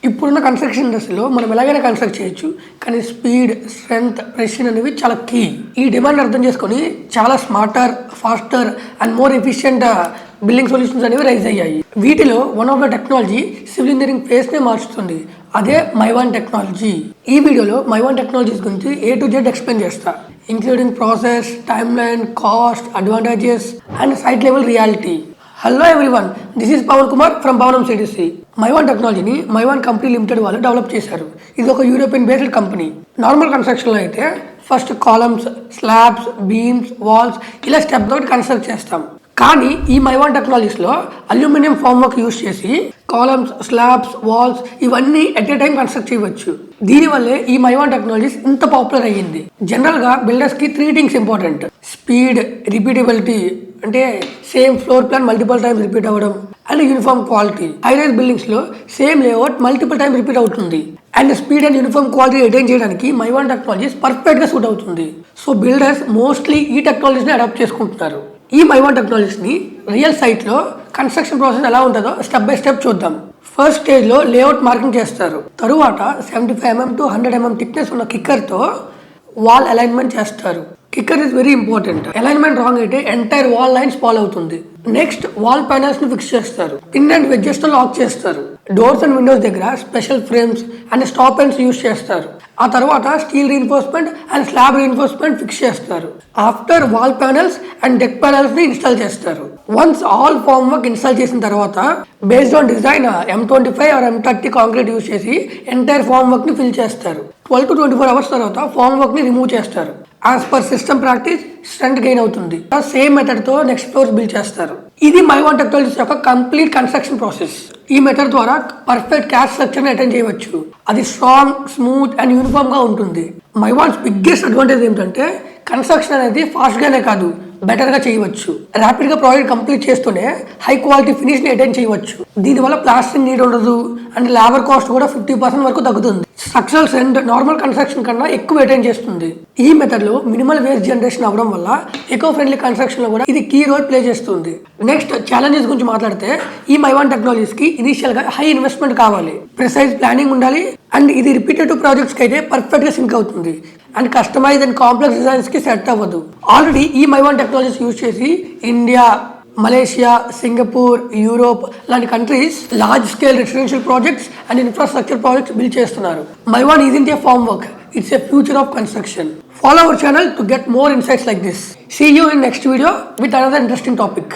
ఇప్పుడున్న కన్స్ట్రక్షన్ ఇండస్ట్రీలో మనం ఎలాగైనా కన్స్ట్రక్ట్ చేయొచ్చు, కానీ స్పీడ్, స్ట్రెంగ్త్, ప్రెసిషన్ అనేవి చాలా కీ. ఈ డిమాండ్ అర్థం చేసుకొని చాలా smarter, faster and more efficient building solutions అనేవి రైజ్ అయ్యాయి. వీటిలో one of the technology civil engineering face నే మార్చుతుంది. అదే మైవాన్ టెక్నాలజీ. ఈ వీడియోలో మైవాన్ టెక్నాలజీస్ గురించి A to Z ఎక్స్ప్లెయిన్ చేస్తా, including process, timeline, cost, advantages and site level reality. Hello everyone, this is Pavan Kumar from Bhavanams సిటీసీ. మైవాన్ టెక్నాలజీని Mivan company limited వాళ్ళు డెవలప్ చేశారు. ఇది ఒక యూరోపియన్ బేస్డ్ కంపెనీ. నార్మల్ కన్స్ట్రక్షన్లో అయితే first columns, slabs, beams, walls ఇలా స్టెప్ తోటి కన్స్ట్రక్ట్ చేస్తాం. కానీ ఈ మైవాన్ టెక్నాలజీస్లో అల్యూమినియం ఫార్మ్ వర్క్ యూజ్ చేసి కాలమ్స్, స్లాబ్స్, వాల్స్ ఇవన్నీ ఎట్ ఏ టైం కన్స్ట్రక్ట్ చేయవచ్చు. దీనివల్లే ఈ మైవాన్ టెక్నాలజీస్ ఇంత పాపులర్ అయ్యింది. జనరల్గా బిల్డర్స్కి 3 థింగ్స్ ఇంపార్టెంట్: స్పీడ్, రిపీటబిలిటీ అంటే same floor plan multiple times repeat అవ్వడం, and uniform quality. High-rise buildings లో same layout multiple times repeat అవుతుంది. And speed and uniform quality attain చేయడానికి మైవాన్ టెక్నాలజీస్ పర్ఫెక్ట్ గా సూట్ అవుతుంది. సో బిల్డర్స్ మోస్ట్లీ ఈ technologies ని adapt చేసుకుంటున్నారు. ఈ మైవాన్ టెక్నాలజీస్ ని రియల్ సైట్ లో కన్స్ట్రక్షన్ ప్రాసెస్ ఎలా ఉంటుందో స్టెప్ బై స్టెప్ చూద్దాం. ఫస్ట్ స్టేజ్ లో లేఅవుట్ మార్కింగ్ చేస్తారు. తరువాత 75 mm to 100 mm థిక్నెస్ ఉన్న కిక్కర్ తో వాల్ అలైన్మెంట్ చేస్తారు. Kicker is very important. Alignment wrong అయితే ఎంటైర్ వాల్ లైన్స్ ఫాల్ అవుతుంది. నెక్స్ట్ వాల్ ప్యానల్స్ ని ఫిక్స్ చేస్తారు. పిన్ అండ్ వెడ్జెస్ తో లాక్ చేస్తారు. డోర్స్ అండ్ విండోస్ దగ్గర special frames and stop ends use చేస్తారు. ఆ తర్వాత steel reinforcement and slab reinforcement fix చేస్తారు. After wall panels and deck panels ని ఇన్స్టాల్ చేస్తారు. Once all form work install చేసిన తర్వాత based on design M25 or M30 concrete use చేసి entire form work ని ఫిల్ చేస్తారు. 12 to 24 అవర్స్ తర్వాత form work ని రిమూవ్ చేస్తారు. As per system practice strength gain అవుతుంది. సేమ్ మెథడ్ తో నెక్స్ట్ ఫ్లోర్స్ బిల్డ్ చేస్తారు. ఇది మైవాన్ టెక్నాలజీస్ యొక్క కంప్లీట్ కన్స్ట్రక్షన్ ప్రాసెస్. ఈ మెథడ్ ద్వారా పర్ఫెక్ట్ క్యాష్ స్ట్రక్చర్ ని అటెండ్ చేయవచ్చు. అది స్ట్రాంగ్, స్మూత్ అండ్ యూనిఫామ్ గా ఉంటుంది. మైవాన్స్ బిగ్గెస్ట్ అడ్వాంటేజ్ ఏంటంటే కన్స్ట్రక్షన్ అనేది ఫాస్ట్ గానే కాదు, బెటర్ గా చేయవచ్చు. ర్యాపిడ్ గా ప్రాజెక్ట్ కంప్లీట్ చేస్తూనే హై క్వాలిటీ ఫినిష్ ని అటెండ్ చేయవచ్చు. దీనివల్ల ప్లాస్టింగ్ నీడ్ ఉండదు అండ్ లేబర్ కాస్ట్ కూడా 50% వరకు తగ్గుతుంది. స్ట్రక్చరల్ స్ట్రెంత్ నార్మల్ కన్స్ట్రక్షన్ కన్నా ఎక్కువ అటెండ్ చేస్తుంది. ఈ మెథడ్ లో మినిమల్ వేస్ట్ జనరేషన్ అవ్వడం వల్ల ఎకో ఫ్రెండ్లీ కన్స్ట్రక్షన్ లో కూడా ఇది కీ రోల్ ప్లే చేస్తుంది. నెక్స్ట్ ఛాలెంజెస్ గురించి మాట్లాడితే ఈ మైవాన్ టెక్నాలజీస్ కి ఇనిషియల్ గా హై ఇన్వెస్ట్మెంట్ కావాలి, ప్రిసైజ్ ప్లానింగ్ ఉండాలి అండ్ ఇది రిపీటెడ్ ప్రాజెక్ట్స్ కి అయితే పర్ఫెక్ట్ గా సింక్ అవుతుంది. And customise and complex designs కి సెట్ అవ్వదు. ఆల్రెడీ ఈ మైవాన్ టెక్నాలజీస్ యూజ్ చేసి ఇండియా, మలేషియా, సింగపూర్, యూరోప్ లాంటి countries large scale residential projects and infrastructure projects build చేస్తున్నారు. Mivan isn't a farm work, it's a future of construction. Follow our channel to get more insights like this. See you in next video with another interesting topic.